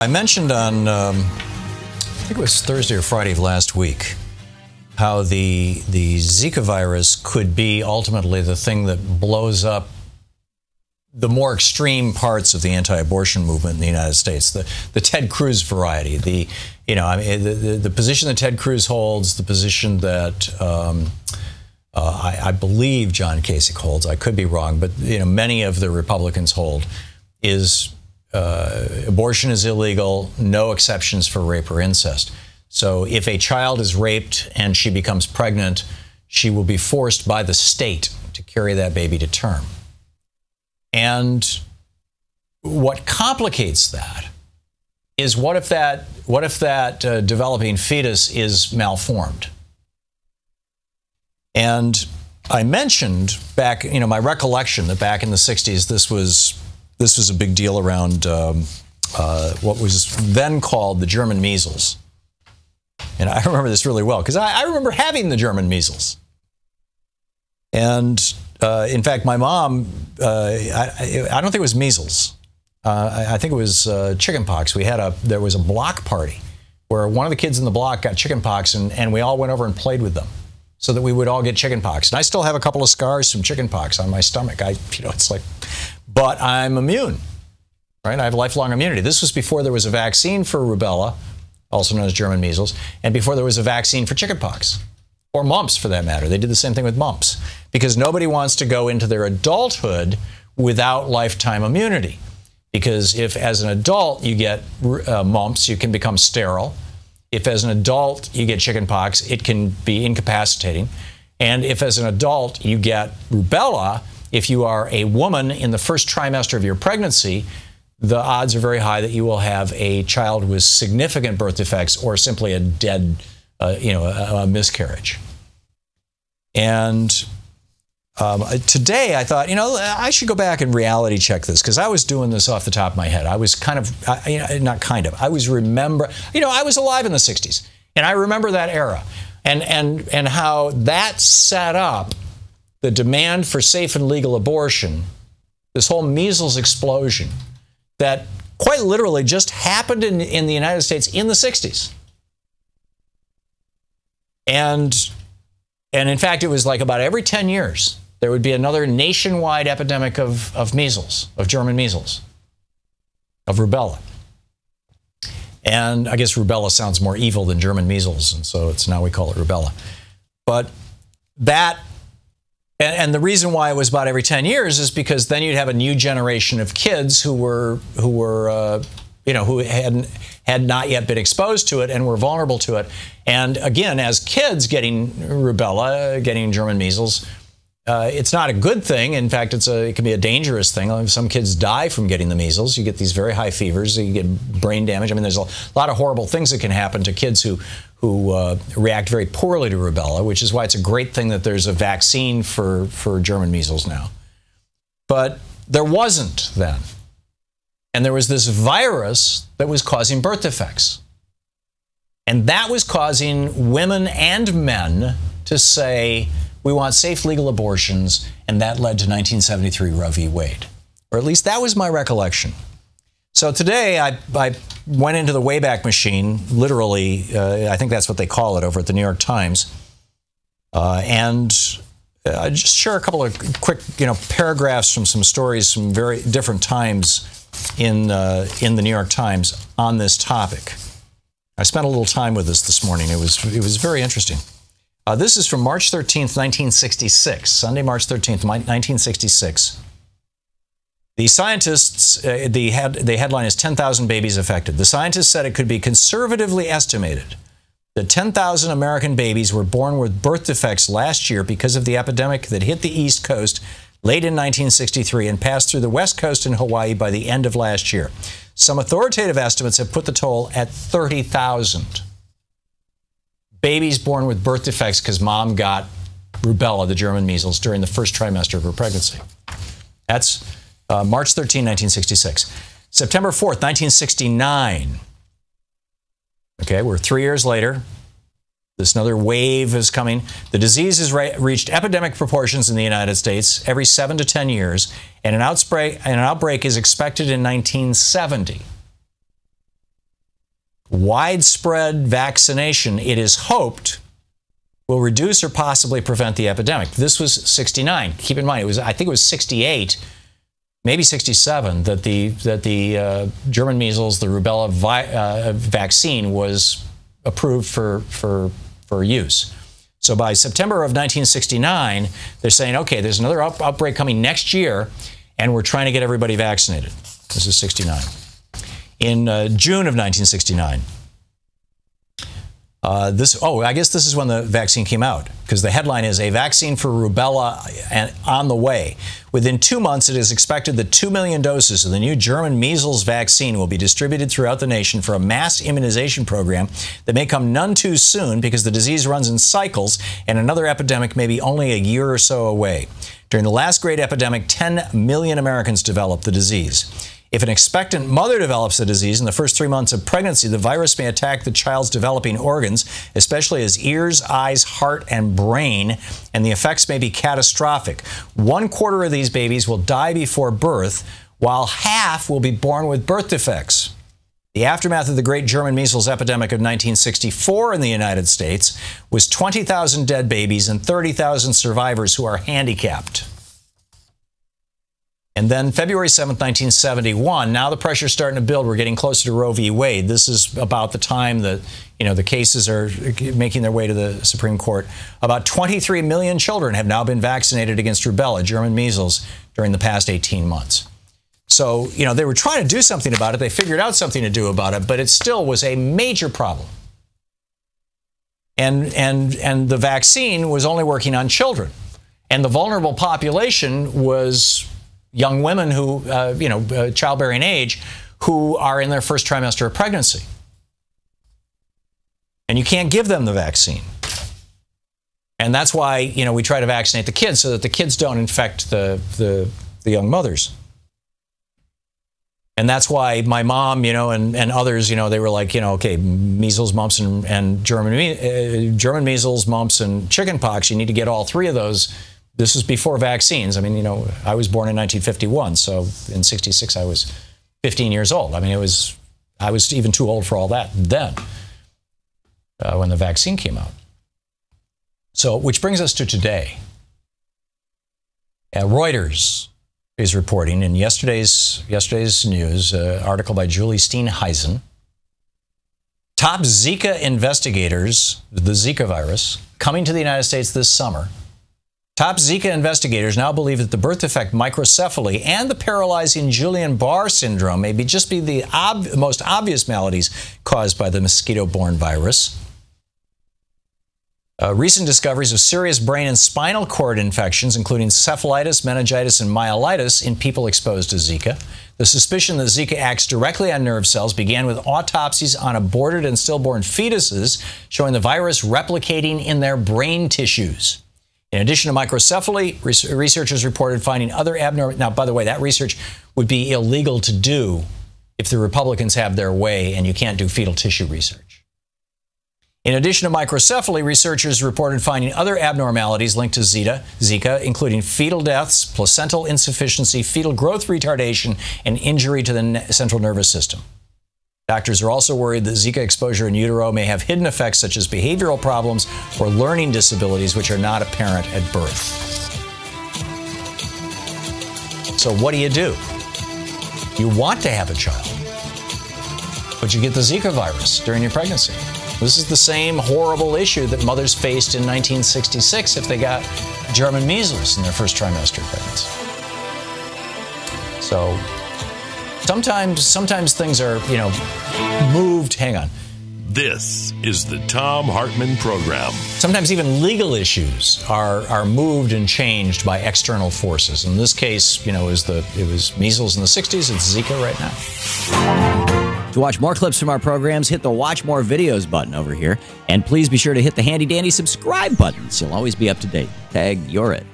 I mentioned on, I think it was Thursday or Friday of last week, how the Zika virus could be ultimately the thing that blows up the more extreme parts of the anti-abortion movement in the United States, the Ted Cruz variety, the position that Ted Cruz holds, the position that I believe John Kasich holds. I could be wrong, but many of the Republicans hold is abortion is illegal, no exceptions for rape or incest. So if a child is raped and she becomes pregnant, she will be forced by the state to carry that baby to term. And what complicates that is what if that developing fetus is malformed? And I mentioned back, my recollection that back in the 60s, this was a big deal around what was then called the German measles. And I remember this really well because I remember having the German measles. And in fact, my mom, I don't think it was measles. I think it was chickenpox. There was a block party where one of the kids in the block got chickenpox, and we all went over and played with them so that we would all get chickenpox. And I still have a couple of scars from chickenpox on my stomach. It's like, but I'm immune, right? I have lifelong immunity. This was before there was a vaccine for rubella, also known as German measles, and before there was a vaccine for chickenpox, or mumps for that matter. They did the same thing with mumps, because nobody wants to go into their adulthood without lifetime immunity. Because if as an adult you get mumps, you can become sterile. If as an adult you get chickenpox, it can be incapacitating. And if as an adult you get rubella, if you are a woman in the first trimester of your pregnancy, the odds are very high that you will have a child with significant birth defects or simply a dead, a miscarriage. And today I thought, I should go back and reality check this, because I was doing this off the top of my head. I was I was I was alive in the 60s, and I remember that era and how that set up the demand for safe and legal abortion, this whole measles explosion that quite literally just happened in the United States in the 60s. And in fact, it was like about every 10 years, there would be another nationwide epidemic of measles, of German measles, of rubella. And I guess rubella sounds more evil than German measles, and so now we call it rubella. But that, and the reason why it was about every 10 years is because then you'd have a new generation of kids who had not yet been exposed to it and were vulnerable to it. And again, as kids getting rubella, getting German measles, it's not a good thing. In fact, it can be a dangerous thing. Some kids die from getting the measles. You get these very high fevers. You get brain damage. I mean, there's a lot of horrible things that can happen to kids who react very poorly to rubella, which is why it's a great thing that there's a vaccine for German measles now. But there wasn't then. And there was this virus that was causing birth defects. And that was causing women and men to say, we want safe legal abortions, and that led to 1973 Roe v. Wade. Or at least that was my recollection. So today I went into the Wayback Machine, literally, I think that's what they call it over at the New York Times, and I just share a couple of quick paragraphs from some stories from very different times in the New York Times on this topic. I spent a little time with this morning. It was very interesting. This is from March 13th, 1966, Sunday, March 13th, 1966. The scientists, the headline is 10,000 babies affected. The scientists said it could be conservatively estimated that 10,000 American babies were born with birth defects last year because of the epidemic that hit the East Coast late in 1963 and passed through the West Coast and Hawaii by the end of last year. Some authoritative estimates have put the toll at 30,000. Babies born with birth defects because mom got rubella, the German measles, during the first trimester of her pregnancy. That's March 13, 1966. September 4th, 1969. Okay, we're 3 years later. This another wave is coming. The disease has reached epidemic proportions in the United States every 7 to 10 years, and an outbreak is expected in 1970. widespread vaccination, it is hoped, will reduce or possibly prevent the epidemic. This was 69. Keep in mind, I think it was 68, maybe 67, that the German measles, the rubella vaccine was approved for use. So by September of 1969, they're saying, okay, there's another outbreak coming next year, and we're trying to get everybody vaccinated. This is 69. In June of 1969, I guess this is when the vaccine came out, because the headline is, "A vaccine for rubella on the way. Within 2 months, it is expected that 2 million doses of the new German measles vaccine will be distributed throughout the nation for a mass immunization program that may come none too soon because the disease runs in cycles and another epidemic may be only a year or so away. During the last great epidemic, 10 million Americans developed the disease. If an expectant mother develops the disease in the first 3 months of pregnancy, the virus may attack the child's developing organs, especially his ears, eyes, heart, and brain, and the effects may be catastrophic. 1/4 of these babies will die before birth, while half will be born with birth defects." The aftermath of the great German measles epidemic of 1964 in the United States was 20,000 dead babies and 30,000 survivors who are handicapped. And then February 7th, 1971, now the pressure's starting to build. We're getting closer to Roe v. Wade. This is about the time that, the cases are making their way to the Supreme Court. About 23 million children have now been vaccinated against rubella, German measles, during the past 18 months. So, they were trying to do something about it. They figured out something to do about it, but it still was a major problem. And the vaccine was only working on children. And the vulnerable population was young women who, childbearing age, who are in their first trimester of pregnancy. And you can't give them the vaccine. And that's why, we try to vaccinate the kids so that the kids don't infect the young mothers. And that's why my mom, and others, they were like, okay, measles, mumps, and German measles, mumps, and chickenpox, you need to get all three of those. This was before vaccines. I mean, I was born in 1951, so in 66 I was 15 years old. I mean, I was even too old for all that then, when the vaccine came out. So, which brings us to today. Reuters is reporting in yesterday's news, article by Julie Steenhuisen. Top Zika investigators, the Zika virus, coming to the United States this summer. Top Zika investigators now believe that the birth defect microcephaly and the paralyzing Guillain-Barré syndrome may just be the most obvious maladies caused by the mosquito-borne virus. Recent discoveries of serious brain and spinal cord infections, including cephalitis, meningitis, and myelitis in people exposed to Zika. The suspicion that Zika acts directly on nerve cells began with autopsies on aborted and stillborn fetuses, showing the virus replicating in their brain tissues. In addition to microcephaly, researchers reported finding other abnormal... Now, by the way, that research would be illegal to do if the Republicans have their way, and you can't do fetal tissue research. In addition to microcephaly, researchers reported finding other abnormalities linked to Zika, including fetal deaths, placental insufficiency, fetal growth retardation, and injury to the central nervous system. Doctors are also worried that Zika exposure in utero may have hidden effects such as behavioral problems or learning disabilities which are not apparent at birth. So what do? You want to have a child, but you get the Zika virus during your pregnancy. This is the same horrible issue that mothers faced in 1966 if they got German measles in their first trimester of pregnancy. So sometimes things are, moved. Hang on. This is the Thom Hartmann Program. Sometimes even legal issues are moved and changed by external forces. In this case, it was measles in the 60s. It's Zika right now. To watch more clips from our programs, hit the Watch More Videos button over here. And please be sure to hit the handy-dandy subscribe button so you'll always be up to date. Tag, you're it.